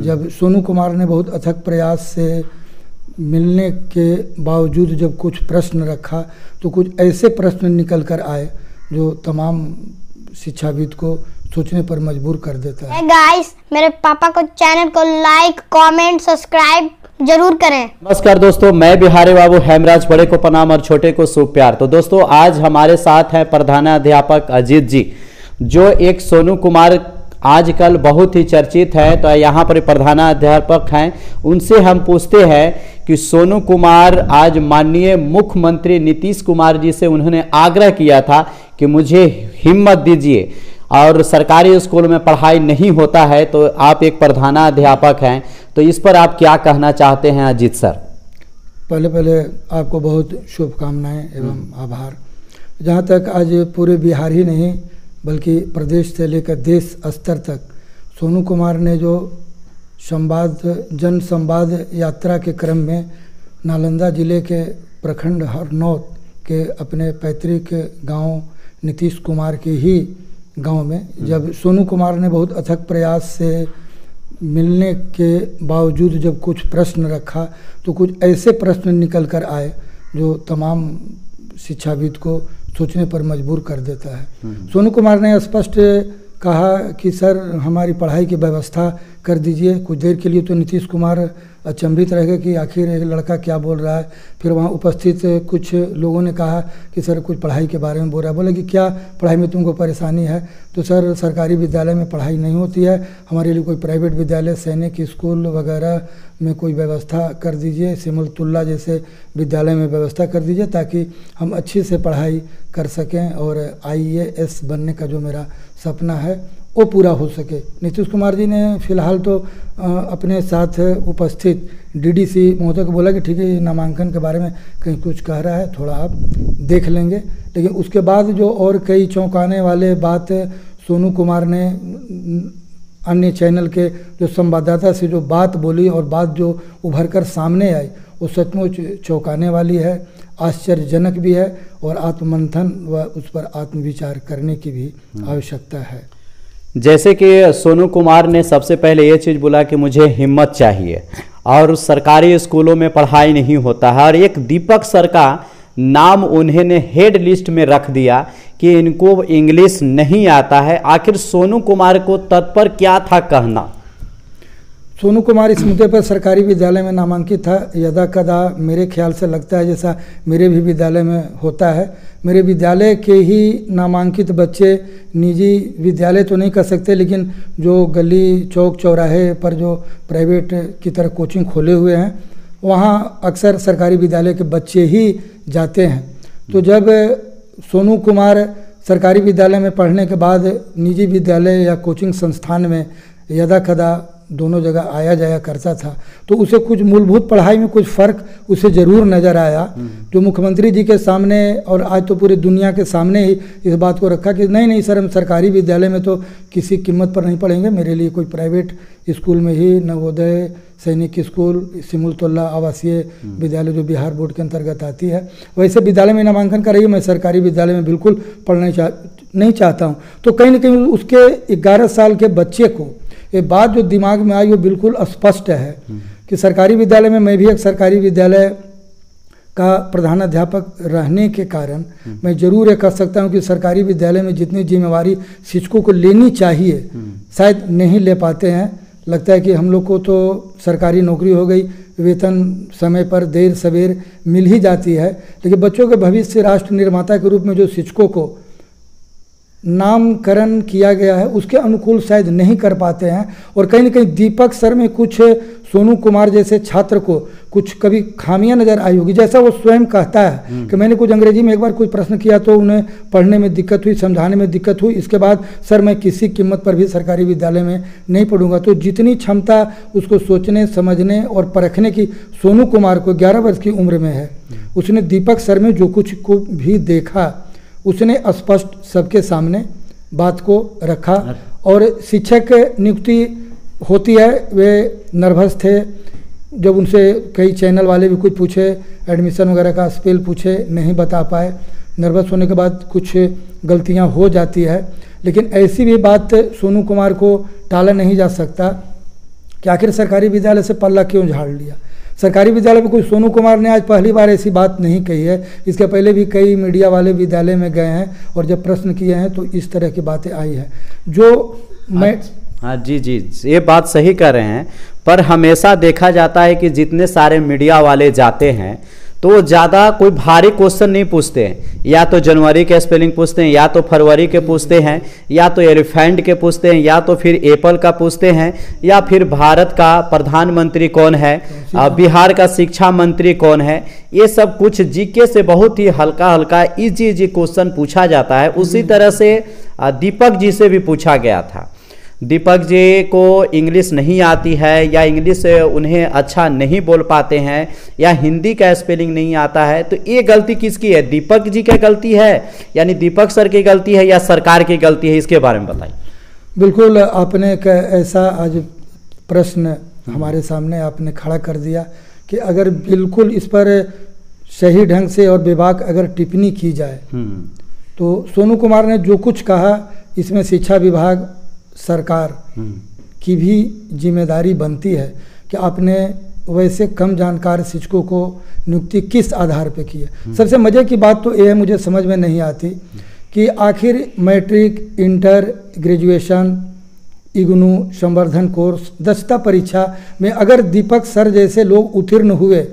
जब सोनू कुमार ने बहुत अथक प्रयास से मिलने के बावजूद जब कुछ प्रश्न रखा तो कुछ ऐसे प्रश्न निकल कर आए जो तमाम शिक्षाविद को सोचने पर मजबूर कर देता है। गाइस, मेरे पापा को चैनल को लाइक, कमेंट, सब्सक्राइब जरूर करें। नमस्कार दोस्तों, मैं बिहारी बाबू हेमराज, बड़े को प्रणाम और छोटे को शुभ प्यार। तो दोस्तों, आज हमारे साथ हैं प्रधानाध्यापक अजीत जी, जो एक सोनू कुमार आजकल बहुत ही चर्चित है। तो यहाँ पर प्रधानाध्यापक हैं, उनसे हम पूछते हैं कि सोनू कुमार आज माननीय मुख्यमंत्री नीतीश कुमार जी से उन्होंने आग्रह किया था कि मुझे हिम्मत दीजिए और सरकारी स्कूल में पढ़ाई नहीं होता है, तो आप एक प्रधानाध्यापक हैं, तो इस पर आप क्या कहना चाहते हैं अजीत सर? पहले आपको बहुत शुभकामनाएं एवं आभार। जहाँ तक आज पूरे बिहार ही नहीं बल्कि प्रदेश से लेकर देश स्तर तक सोनू कुमार ने जो जन संवाद यात्रा के क्रम में नालंदा जिले के प्रखंड हरनौत के अपने पैतृक गांव नीतीश कुमार के ही गांव में जब सोनू कुमार ने बहुत अथक प्रयास से मिलने के बावजूद जब कुछ प्रश्न रखा तो कुछ ऐसे प्रश्न निकल कर आए जो तमाम शिक्षाविद को सोचने पर मजबूर कर देता है। सोनू कुमार ने स्पष्ट कहा कि सर, हमारी पढ़ाई की व्यवस्था कर दीजिए। कुछ देर के लिए तो नीतीश कुमार अचंभित रह गए कि आखिर एक लड़का क्या बोल रहा है। फिर वहाँ उपस्थित कुछ लोगों ने कहा कि सर कुछ पढ़ाई के बारे में बोल रहा है। बोले कि क्या पढ़ाई में तुमको परेशानी है? तो सर, सरकारी विद्यालय में पढ़ाई नहीं होती है, हमारे लिए कोई प्राइवेट विद्यालय, सैनिक स्कूल वगैरह में कोई व्यवस्था कर दीजिए, सिमुलतुल्ला जैसे विद्यालय में व्यवस्था कर दीजिए ताकि हम अच्छी से पढ़ाई कर सकें और IAS बनने का जो मेरा सपना है वो पूरा हो सके। नीतीश कुमार जी ने फिलहाल तो अपने साथ उपस्थित DDC महोदय को बोला कि ठीक है, नामांकन के बारे में कहीं कुछ कह रहा है, थोड़ा आप देख लेंगे। लेकिन उसके बाद जो और कई चौंकाने वाले बात सोनू कुमार ने अन्य चैनल के जो संवाददाता से जो बात बोली और बात जो उभर कर सामने आई वो सचमुच चौंकाने वाली है, आश्चर्यजनक भी है और आत्ममंथन व उस पर आत्मविचार करने की भी आवश्यकता है। जैसे कि सोनू कुमार ने सबसे पहले ये चीज़ बोला कि मुझे हिम्मत चाहिए और सरकारी स्कूलों में पढ़ाई नहीं होता है, और एक दीपक सर का नाम उन्होंने हेड लिस्ट में रख दिया कि इनको इंग्लिश नहीं आता है। आखिर सोनू कुमार को तत्पर क्या था कहना? सोनू कुमार इस मुद्दे पर सरकारी विद्यालय में नामांकित था। यदा कदा मेरे ख्याल से लगता है जैसा मेरे भी विद्यालय में होता है। मेरे विद्यालय के ही नामांकित बच्चे निजी विद्यालय तो नहीं कर सकते, लेकिन जो गली चौक चौराहे पर जो प्राइवेट की तरह कोचिंग खोले हुए हैं वहाँ अक्सर सरकारी विद्यालय के बच्चे ही जाते हैं। तो जब सोनू कुमार सरकारी विद्यालय में पढ़ने के बाद निजी विद्यालय या कोचिंग संस्थान में यदा कदा दोनों जगह आया जाया करता था तो उसे कुछ मूलभूत पढ़ाई में कुछ फ़र्क उसे ज़रूर नज़र आया, जो मुख्यमंत्री जी के सामने और आज तो पूरी दुनिया के सामने ही इस बात को रखा कि नहीं सर, हम सरकारी विद्यालय में तो किसी कीमत पर नहीं पढ़ेंगे, मेरे लिए कोई प्राइवेट स्कूल में ही, नवोदय, सैनिक स्कूल, सिमुलतुल्ला आवासीय विद्यालय जो बिहार बोर्ड के अंतर्गत आती है, वैसे विद्यालय में नामांकन कराइए। मैं सरकारी विद्यालय में बिल्कुल पढ़ना नहीं चाहता हूँ। तो कहीं ना कहीं उसके 11 साल के बच्चे को ये बात जो दिमाग में आई वो बिल्कुल स्पष्ट है कि सरकारी विद्यालय में, मैं भी एक सरकारी विद्यालय का प्रधानाध्यापक रहने के कारण मैं जरूर ये कह सकता हूँ कि सरकारी विद्यालय में जितनी जिम्मेवारी शिक्षकों को लेनी चाहिए शायद नहीं ले पाते हैं। लगता है कि हम लोग को तो सरकारी नौकरी हो गई, वेतन समय पर देर सवेर मिल ही जाती है, लेकिन बच्चों के भविष्य राष्ट्र निर्माता के रूप में जो शिक्षकों को नामकरण किया गया है उसके अनुकूल शायद नहीं कर पाते हैं। और कहीं ना कहीं दीपक सर में कुछ सोनू कुमार जैसे छात्र को कुछ कभी खामियां नज़र आई होगी। जैसा वो स्वयं कहता है कि मैंने कुछ अंग्रेजी में एक बार कुछ प्रश्न किया तो उन्हें पढ़ने में दिक्कत हुई, समझाने में दिक्कत हुई, इसके बाद सर मैं किसी कीमत पर भी सरकारी विद्यालय में नहीं पढ़ूंगा। तो जितनी क्षमता उसको सोचने, समझने और परखने की सोनू कुमार को 11 वर्ष की उम्र में है, उसने दीपक सर में जो कुछ को भी देखा उसने स्पष्ट सबके सामने बात को रखा। और शिक्षक नियुक्ति होती है, वे नर्वस थे जब उनसे कई चैनल वाले भी कुछ पूछे, एडमिशन वगैरह का स्पेल पूछे, नहीं बता पाए। नर्वस होने के बाद कुछ गलतियां हो जाती है, लेकिन ऐसी भी बात सोनू कुमार को टाला नहीं जा सकता कि आखिर सरकारी विद्यालय से पल्ला क्यों झाड़ लिया। सरकारी विद्यालय में कोई सोनू कुमार ने आज पहली बार ऐसी बात नहीं कही है, इसके पहले भी कई मीडिया वाले विद्यालय में गए हैं और जब प्रश्न किए हैं तो इस तरह की बातें आई है जो मैं हाँ जी जी, ये बात सही कर रहे हैं। पर हमेशा देखा जाता है कि जितने सारे मीडिया वाले जाते हैं तो ज़्यादा कोई भारी क्वेश्चन नहीं पूछते हैं, या तो जनवरी के स्पेलिंग पूछते हैं, या तो फरवरी के पूछते हैं, या तो एलिफेंट के पूछते हैं, या तो फिर एप्पल का पूछते हैं, या फिर भारत का प्रधानमंत्री कौन है, बिहार का शिक्षा मंत्री कौन है। ये सब कुछ जीके से बहुत ही हल्का हल्का इजी क्वेश्चन पूछा जाता है। उसी तरह से दीपक जी से भी पूछा गया था। दीपक जी को इंग्लिश नहीं आती है, या इंग्लिश उन्हें अच्छा नहीं बोल पाते हैं, या हिंदी का स्पेलिंग नहीं आता है, तो ये गलती किसकी है? दीपक जी की गलती है, यानी दीपक सर की गलती है, या सरकार की गलती है? इसके बारे में बताइए। बिल्कुल, आपने ऐसा आज प्रश्न हमारे सामने आपने खड़ा कर दिया कि अगर बिल्कुल इस पर सही ढंग से और विभाग अगर टिप्पणी की जाए तो सोनू कुमार ने जो कुछ कहा इसमें शिक्षा विभाग सरकार की भी जिम्मेदारी बनती है कि आपने वैसे कम जानकार शिक्षकों को नियुक्ति किस आधार पे की है। सबसे मज़े की बात तो ये है, मुझे समझ में नहीं आती कि आखिर मैट्रिक, इंटर, ग्रेजुएशन, इग्नू, संवर्धन कोर्स, दक्षता परीक्षा में अगर दीपक सर जैसे लोग उत्तीर्ण हुए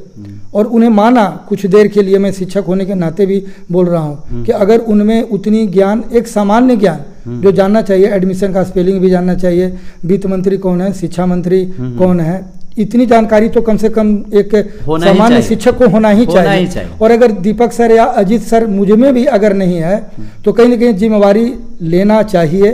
और उन्हें माना, कुछ देर के लिए मैं शिक्षक होने के नाते भी बोल रहा हूँ कि अगर उनमें उतनी ज्ञान, एक सामान्य ज्ञान जो जानना चाहिए, एडमिशन का स्पेलिंग भी जानना चाहिए, वित्त मंत्री कौन है, शिक्षा मंत्री कौन है, इतनी जानकारी तो कम से कम एक सामान्य शिक्षक को होना ही चाहिए। और अगर दीपक सर या अजीत सर मुझ में भी अगर नहीं है तो कहीं ना कहीं जिम्मेवारी लेना चाहिए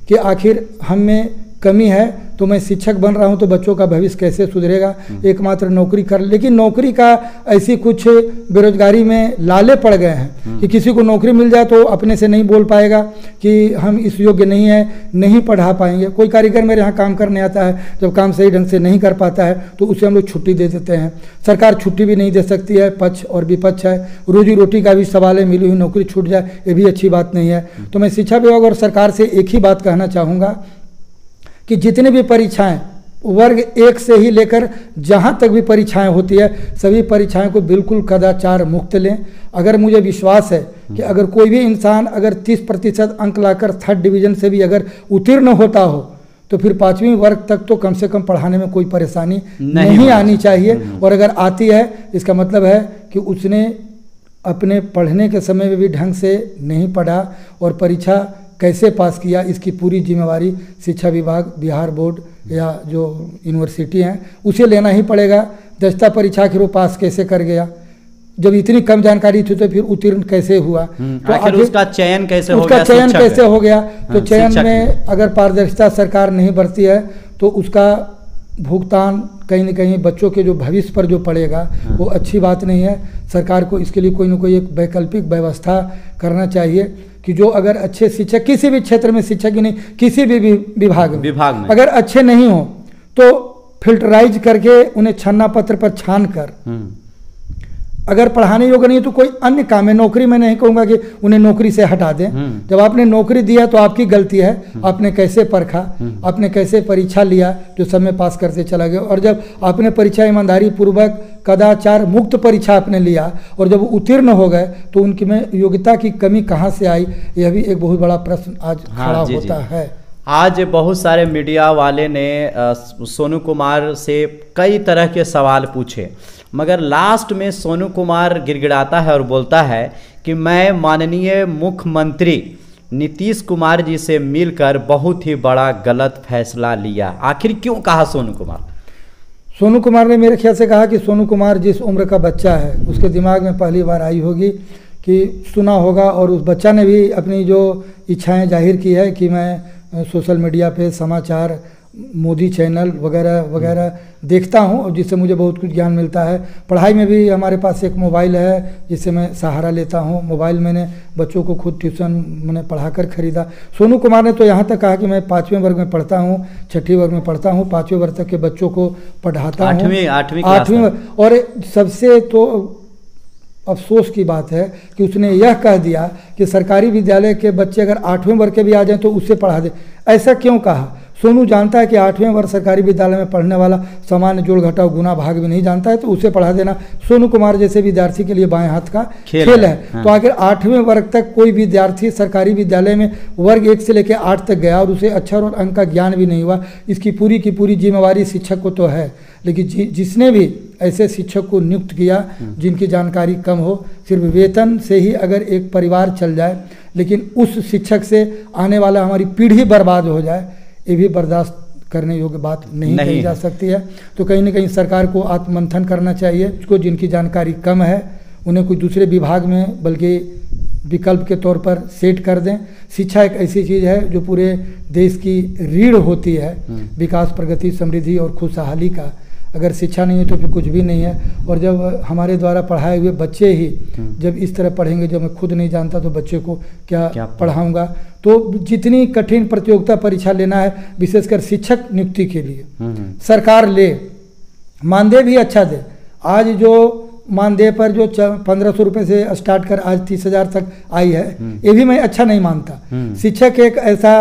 कि आखिर हम में कमी है तो मैं शिक्षक बन रहा हूं तो बच्चों का भविष्य कैसे सुधरेगा, एकमात्र नौकरी कर। लेकिन नौकरी का ऐसी कुछ बेरोजगारी में लाले पड़ गए हैं कि किसी को नौकरी मिल जाए तो अपने से नहीं बोल पाएगा कि हम इस योग्य नहीं है, नहीं पढ़ा पाएंगे। कोई कारीगर मेरे यहाँ काम करने आता है, जब काम सही ढंग से नहीं कर पाता है तो उसे हम लोग छुट्टी दे देते हैं। सरकार छुट्टी भी नहीं दे सकती है, पक्ष और विपक्ष है, रोजी रोटी का भी सवाल है, मिली हुई नौकरी छूट जाए ये भी अच्छी बात नहीं है। तो मैं शिक्षा विभाग और सरकार से एक ही बात कहना चाहूँगा कि जितने भी परीक्षाएं वर्ग 1 से ही लेकर जहां तक भी परीक्षाएं होती है, सभी परीक्षाएं को बिल्कुल कदाचार मुक्त लें। अगर मुझे विश्वास है कि अगर कोई भी इंसान अगर 30% अंक लाकर 3rd डिवीजन से भी अगर उत्तीर्ण होता हो तो फिर 5वीं वर्ग तक तो कम से कम पढ़ाने में कोई परेशानी नहीं आनी चाहिए। और अगर आती है इसका मतलब है कि उसने अपने पढ़ने के समय में भी ढंग से नहीं पढ़ा और परीक्षा कैसे पास किया, इसकी पूरी जिम्मेवारी शिक्षा विभाग, बिहार बोर्ड या जो यूनिवर्सिटी हैं उसे लेना ही पड़ेगा। दक्षता परीक्षा के वो पास कैसे कर गया, जब इतनी कम जानकारी थी तो फिर उत्तीर्ण कैसे हुआ, तो आखिर उसका चयन कैसे हो गया, उसका चयन कैसे हो गया। तो चयन में अगर पारदर्शिता सरकार नहीं बरती है तो उसका भुगतान कहीं न कहीं बच्चों के जो भविष्य पर जो पड़ेगा वो अच्छी बात नहीं है। सरकार को इसके लिए कोई न कोई एक वैकल्पिक व्यवस्था करना चाहिए कि जो अगर अच्छे शिक्षक किसी भी क्षेत्र में, शिक्षक ही नहीं किसी भी विभाग में अगर अच्छे नहीं हो तो फिल्टराइज करके उन्हें छन्ना पत्र पर छान कर अगर पढ़ाने योग्य नहीं तो कोई अन्य काम है, नौकरी में नहीं कहूँगा कि उन्हें नौकरी से हटा दें। जब आपने नौकरी दिया तो आपकी गलती है, आपने कैसे परखा, आपने कैसे परीक्षा लिया जो समय पास करते चला गया। और जब आपने परीक्षा ईमानदारी पूर्वक कदाचार मुक्त परीक्षा आपने लिया और जब उत्तीर्ण हो गए तो उनकी में योग्यता की कमी कहाँ से आई, यह भी एक बहुत बड़ा प्रश्न आज खड़ा होता है। आज बहुत सारे मीडिया वाले ने सोनू कुमार से कई तरह के सवाल पूछे, मगर लास्ट में सोनू कुमार गिड़गिड़ाता है और बोलता है कि मैं माननीय मुख्यमंत्री नीतीश कुमार जी से मिलकर बहुत ही बड़ा गलत फैसला लिया। आखिर क्यों कहा सोनू कुमार? सोनू कुमार ने मेरे ख्याल से कहा कि सोनू कुमार जिस उम्र का बच्चा है उसके दिमाग में पहली बार आई होगी कि सुना होगा, और उस बच्चा ने भी अपनी जो इच्छाएं जाहिर की है कि मैं सोशल मीडिया पे समाचार, मोदी चैनल वगैरह वगैरह देखता हूं और जिससे मुझे बहुत कुछ ज्ञान मिलता है। पढ़ाई में भी हमारे पास एक मोबाइल है जिससे मैं सहारा लेता हूं। मोबाइल मैंने बच्चों को खुद ट्यूशन मैंने पढ़ाकर खरीदा। सोनू कुमार ने तो यहाँ तक कहा कि मैं 5वें वर्ग में पढ़ता हूँ, 6ठी वर्ग में पढ़ता हूँ, 5वें वर्ग तक के बच्चों को पढ़ाता हूँ, 8वीं। और सबसे तो अफसोस की बात है कि उसने यह कह दिया कि सरकारी विद्यालय के बच्चे अगर 8वें वर्ग के भी आ जाएं तो उससे पढ़ा दे। ऐसा क्यों कहा? सोनू जानता है कि 8वें वर्ष सरकारी विद्यालय में पढ़ने वाला सामान्य जोड़ घटाव गुना भाग भी नहीं जानता है, तो उसे पढ़ा देना सोनू कुमार जैसे विद्यार्थी के लिए बाएं हाथ का खेल है। हाँ। तो अगर 8वें वर्ग तक कोई विद्यार्थी सरकारी विद्यालय में वर्ग 1 से लेकर 8 तक गया और उसे अक्षर और अंक का ज्ञान भी नहीं हुआ, इसकी पूरी की पूरी जिम्मेवारी शिक्षक को तो है। लेकिन जिसने भी ऐसे शिक्षक को नियुक्त किया जिनकी जानकारी कम हो, सिर्फ वेतन से ही अगर एक परिवार चल जाए, लेकिन उस शिक्षक से आने वाला हमारी पीढ़ी बर्बाद हो जाए, ये भी बर्दाश्त करने योग्य बात नहीं कही जा सकती है। तो कहीं ना कहीं सरकार को आत्ममंथन करना चाहिए। उसको जिनकी जानकारी कम है उन्हें कोई दूसरे विभाग में बल्कि विकल्प के तौर पर सेट कर दें। शिक्षा एक ऐसी चीज़ है जो पूरे देश की रीढ़ होती है, विकास, प्रगति, समृद्धि और खुशहाली का। अगर शिक्षा नहीं है तो फिर कुछ भी नहीं है। और जब हमारे द्वारा पढ़ाए हुए बच्चे ही जब इस तरह पढ़ेंगे, जब मैं खुद नहीं जानता तो बच्चे को क्या पढ़ाऊँगा। तो जितनी कठिन प्रतियोगिता परीक्षा लेना है, विशेषकर शिक्षक नियुक्ति के लिए, सरकार ले, मानदेय भी अच्छा दे। आज जो मानदेय पर जो 1500 रुपये से स्टार्ट कर आज 30,000 तक आई है, ये भी मैं अच्छा नहीं मानता। शिक्षक एक ऐसा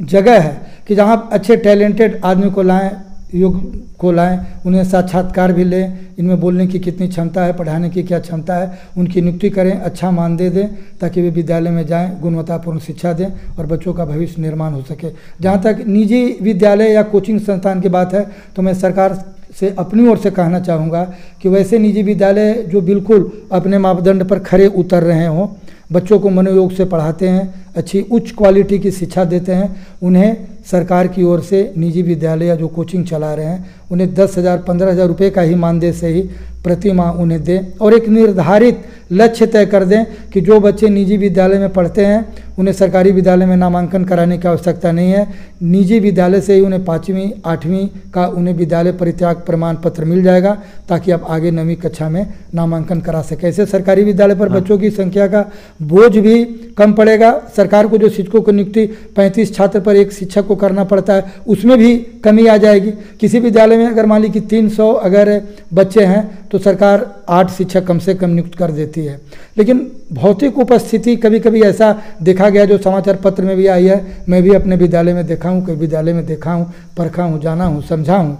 जगह है कि जहाँ अच्छे टैलेंटेड आदमी को लाएं, युग को लाएं, उन्हें साक्षात्कार भी लें, इनमें बोलने की कितनी क्षमता है, पढ़ाने की क्या क्षमता है, उनकी नियुक्ति करें, अच्छा मानदेय दें ताकि वे विद्यालय में जाएं, गुणवत्तापूर्ण शिक्षा दें और बच्चों का भविष्य निर्माण हो सके। जहाँ तक निजी विद्यालय या कोचिंग संस्थान की बात है, तो मैं सरकार से अपनी ओर से कहना चाहूँगा कि वैसे निजी विद्यालय जो बिल्कुल अपने मापदंड पर खरे उतर रहे हों, बच्चों को मनोयोग से पढ़ाते हैं, अच्छी उच्च क्वालिटी की शिक्षा देते हैं, उन्हें सरकार की ओर से निजी विद्यालय या जो कोचिंग चला रहे हैं उन्हें 10,000 15,000 रुपये का ही मानदेय से ही प्रति माह उन्हें दें और एक निर्धारित लक्ष्य तय कर दें कि जो बच्चे निजी विद्यालय में पढ़ते हैं उन्हें सरकारी विद्यालय में नामांकन कराने की आवश्यकता नहीं है। निजी विद्यालय से ही उन्हें 5वीं 8वीं का उन्हें विद्यालय परित्याग प्रमाण पत्र मिल जाएगा ताकि आप आगे 9वीं कक्षा में नामांकन करा सकें। ऐसे सरकारी विद्यालय पर बच्चों की संख्या का बोझ भी कम पड़ेगा। सरकार को जो शिक्षकों की नियुक्ति 35 छात्र पर एक शिक्षक को करना पड़ता है, उसमें भी कमी आ जाएगी। किसी विद्यालय में अगर मान ली कि 300 अगर बच्चे हैं तो सरकार 8 शिक्षक कम से कम नियुक्त कर देती है। लेकिन भौतिक उपस्थिति कभी कभी ऐसा देखा गया, जो समाचार पत्र में भी आई है, मैं भी अपने विद्यालय में देखा हूँ, कई विद्यालय में देखा हूँ, परखा हूँ, जाना हूँ, समझा हूँ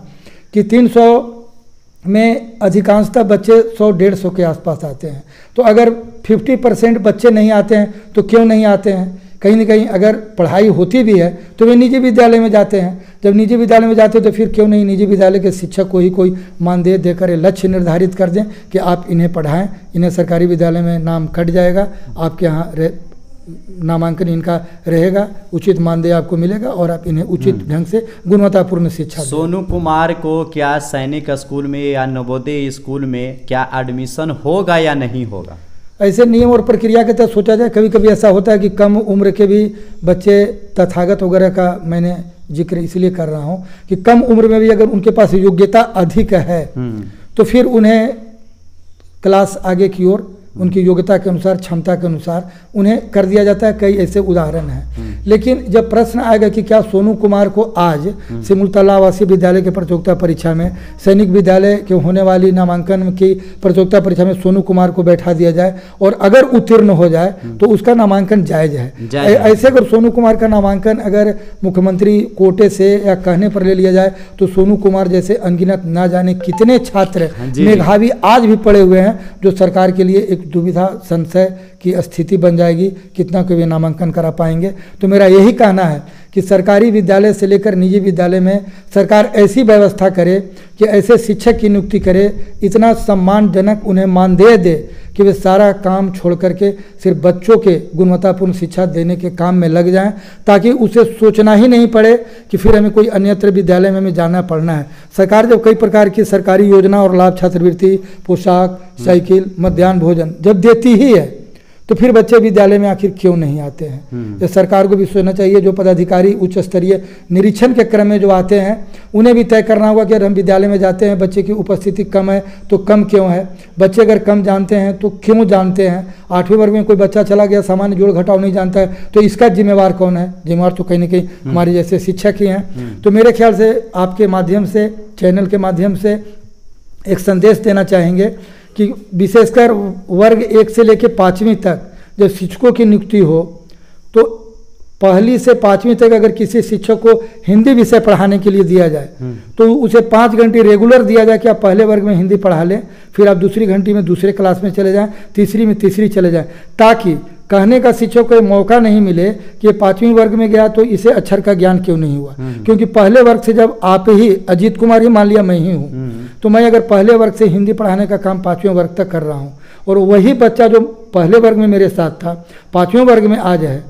कि 300 में अधिकांशतः बच्चे 100-150 के आसपास आते हैं। तो अगर 50% बच्चे नहीं आते हैं तो क्यों नहीं आते हैं? कहीं ना कहीं अगर पढ़ाई होती भी है तो वे निजी विद्यालय में जाते हैं। जब निजी विद्यालय में जाते हैं तो फिर क्यों नहीं निजी विद्यालय के शिक्षक को ही कोई मानदेय देकर लक्ष्य निर्धारित कर दें कि आप इन्हें पढ़ाएं, इन्हें सरकारी विद्यालय में नाम कट जाएगा, आपके यहाँ नामांकन इनका रहेगा, उचित मानदेय आपको मिलेगा और आप इन्हें उचित ढंग से गुणवत्तापूर्ण शिक्षा दें। सोनू कुमार को क्या सैनिक स्कूल में या नवोदय स्कूल में क्या एडमिशन होगा या नहीं होगा? ऐसे नियम और प्रक्रिया के तहत सोचा जाए। कभी कभी ऐसा होता है कि कम उम्र के भी बच्चे, तथागत वगैरह का मैंने जिक्र इसलिए कर रहा हूँ कि कम उम्र में भी अगर उनके पास योग्यता अधिक है तो फिर उन्हें क्लास आगे की ओर उनकी योग्यता के अनुसार, क्षमता के अनुसार उन्हें कर दिया जाता है। कई ऐसे उदाहरण हैं। लेकिन जब प्रश्न आएगा कि क्या सोनू कुमार को आज सिमुलतला आवासीय विद्यालय के प्रतियोगिता परीक्षा में, सैनिक विद्यालय के होने वाली नामांकन की प्रतियोगिता परीक्षा में सोनू कुमार को बैठा दिया जाए और अगर उत्तीर्ण हो जाए तो उसका नामांकन जायज है। ऐसे अगर सोनू कुमार का नामांकन अगर मुख्यमंत्री कोटे से या कहने पर ले लिया जाए तो सोनू कुमार जैसे अनगिनत ना जाने कितने छात्र मेधावी आज भी पड़े हुए हैं, जो सरकार के लिए एक दुविधा संशय की स्थिति बन जाएगी, कितना कोई भी नामांकन करा पाएंगे। तो मेरा यही कहना है कि सरकारी विद्यालय से लेकर निजी विद्यालय में सरकार ऐसी व्यवस्था करे कि ऐसे शिक्षक की नियुक्ति करे, इतना सम्मानजनक उन्हें मानदेय दे कि वे सारा काम छोड़ करके सिर्फ बच्चों के गुणवत्तापूर्ण शिक्षा देने के काम में लग जाएं, ताकि उसे सोचना ही नहीं पड़े कि फिर हमें कोई अन्यत्र विद्यालय में हमें जाना पड़ना है। सरकार जब कई प्रकार की सरकारी योजना और लाभ, छात्रवृत्ति, पोशाक, साइकिल, मध्याह्न भोजन जब देती ही है तो फिर बच्चे विद्यालय में आखिर क्यों नहीं आते हैं? तो सरकार को भी सोचना चाहिए। जो पदाधिकारी उच्च स्तरीय निरीक्षण के क्रम में जो आते हैं उन्हें भी तय करना होगा कि अगर हम विद्यालय में जाते हैं, बच्चे की उपस्थिति कम है तो कम क्यों है, बच्चे अगर कम जानते हैं तो क्यों जानते हैं। 8वें वर्ग में कोई बच्चा चला गया, सामान्य जोड़ घटाव नहीं जानता है, तो इसका जिम्मेवार कौन है? जिम्मेवार तो कहीं ना कहीं हमारे जैसे शिक्षक ही हैं। तो मेरे ख्याल से आपके माध्यम से, चैनल के माध्यम से एक संदेश देना चाहेंगे कि विशेषकर वर्ग 1 से लेकर 5वीं तक जब शिक्षकों की नियुक्ति हो तो पहली से 5वीं तक अगर किसी शिक्षक को हिंदी विषय पढ़ाने के लिए दिया जाए तो उसे 5 घंटे रेगुलर दिया जाए कि आप पहले वर्ग में हिंदी पढ़ा लें, फिर आप दूसरी घंटी में दूसरे क्लास में चले जाएं, तीसरी में तीसरी चले जाएं, ताकि कहने का शिक्षक को मौका नहीं मिले कि 5वीं वर्ग में गया तो इसे अक्षर का ज्ञान क्यों नहीं हुआ। क्योंकि पहले वर्ग से जब आप ही, अजीत कुमार ही मान लिया मैं ही हूँ, तो मैं अगर पहले वर्ग से हिंदी पढ़ाने का काम 5वें वर्ग तक कर रहा हूँ और वही बच्चा जो पहले वर्ग में मेरे साथ था 5वें वर्ग में आ जाए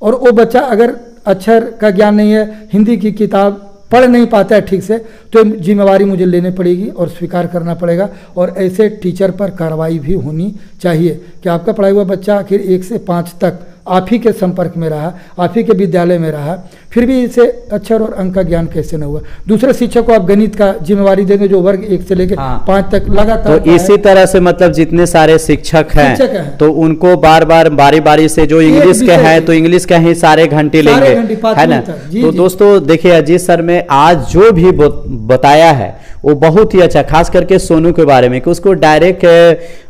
और वो बच्चा अगर अक्षर का ज्ञान नहीं है, हिंदी की किताब पढ़ नहीं पाता है ठीक से, तो जिम्मेवारी मुझे लेनी पड़ेगी और स्वीकार करना पड़ेगा। और ऐसे टीचर पर कार्रवाई भी होनी चाहिए कि आपका पढ़ाया हुआ बच्चा आखिर 1 से 5 तक आप ही के संपर्क में रहा, आप ही के विद्यालय में रहा, फिर भी इसे अक्षर और अंक का ज्ञान कैसे न हुआ। दूसरे शिक्षक को आप गणित का जिम्मेवारी देंगे जो वर्ग 1 से लेकर 5 तक लगातार। तो इसी तरह से मतलब जितने सारे शिक्षक हैं तो उनको बार बार बारी बारी से जो इंग्लिश के हैं तो इंग्लिश के ही सारे घंटे लेंगे, है ना। तो दोस्तों देखिए अजीत सर में आज जो भी बताया है वो बहुत ही अच्छा, खास करके सोनू के बारे में कि उसको डायरेक्ट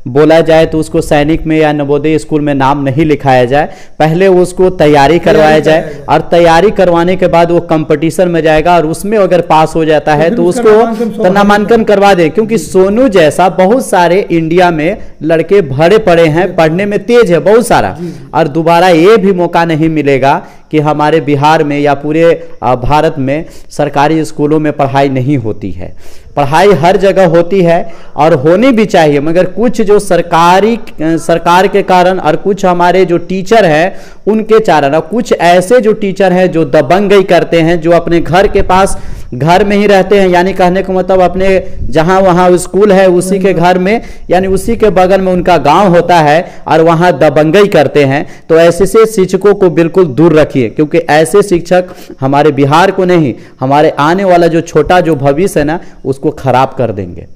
बोला जाए तो उसको सैनिक में या नवोदय स्कूल में नाम नहीं लिखाया जाए, पहले उसको तैयारी करवाया जाए और तैयारी करवाने के बाद वो कंपटीशन में जाएगा और उसमें अगर पास हो जाता है तो उसको नामांकन करवा दे। क्योंकि सोनू जैसा बहुत सारे इंडिया में लड़के भरे पड़े हैं, पढ़ने में तेज है बहुत सारा, और दोबारा ये भी मौका नहीं मिलेगा कि हमारे बिहार में या पूरे भारत में सरकारी स्कूलों में पढ़ाई नहीं होती है। पढ़ाई हर जगह होती है और होनी भी चाहिए, मगर कुछ जो सरकार के कारण और कुछ हमारे जो टीचर हैं उनके कारण, और कुछ ऐसे जो टीचर हैं जो दबंगई करते हैं, जो अपने घर के पास घर में ही रहते हैं, यानी कहने का मतलब अपने जहां वहां स्कूल है उसी के घर में यानी उसी के बगल में उनका गांव होता है और वहां दबंगई करते हैं। तो ऐसे से शिक्षकों को बिल्कुल दूर रखिए, क्योंकि ऐसे शिक्षक हमारे बिहार को नहीं, हमारे आने वाला जो छोटा जो भविष्य है ना उसको खराब कर देंगे।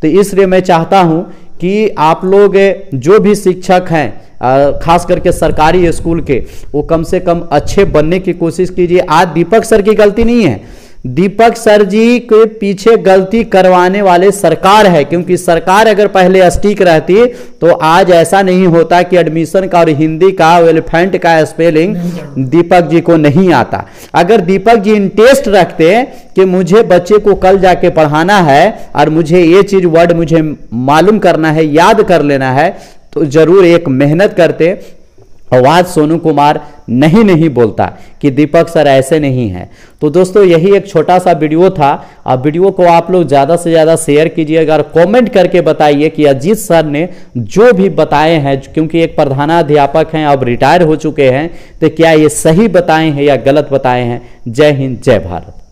तो इसलिए मैं चाहता हूं कि आप लोग जो भी शिक्षक हैं खास करके सरकारी स्कूल के, वो कम से कम अच्छे बनने की कोशिश कीजिए। आज दीपक सर की गलती नहीं है, दीपक सर जी के पीछे गलती करवाने वाले सरकार है, क्योंकि सरकार अगर पहले स्टिक रहती तो आज ऐसा नहीं होता कि एडमिशन का और हिंदी का एलिफेंट का स्पेलिंग दीपक जी को नहीं आता। अगर दीपक जी इंटरेस्ट रखते कि मुझे बच्चे को कल जाके पढ़ाना है और मुझे ये चीज वर्ड मुझे मालूम करना है, याद कर लेना है, तो जरूर एक मेहनत करते। आवाज सोनू कुमार नहीं बोलता कि दीपक सर ऐसे नहीं है। तो दोस्तों यही एक छोटा सा वीडियो था। अब वीडियो को आप लोग ज़्यादा से ज़्यादा शेयर कीजिएगा और कमेंट करके बताइए कि अजीत सर ने जो भी बताए हैं, क्योंकि एक प्रधानाध्यापक हैं, अब रिटायर हो चुके हैं, तो क्या ये सही बताए हैं या गलत बताए हैं। जय हिंद, जय भारत।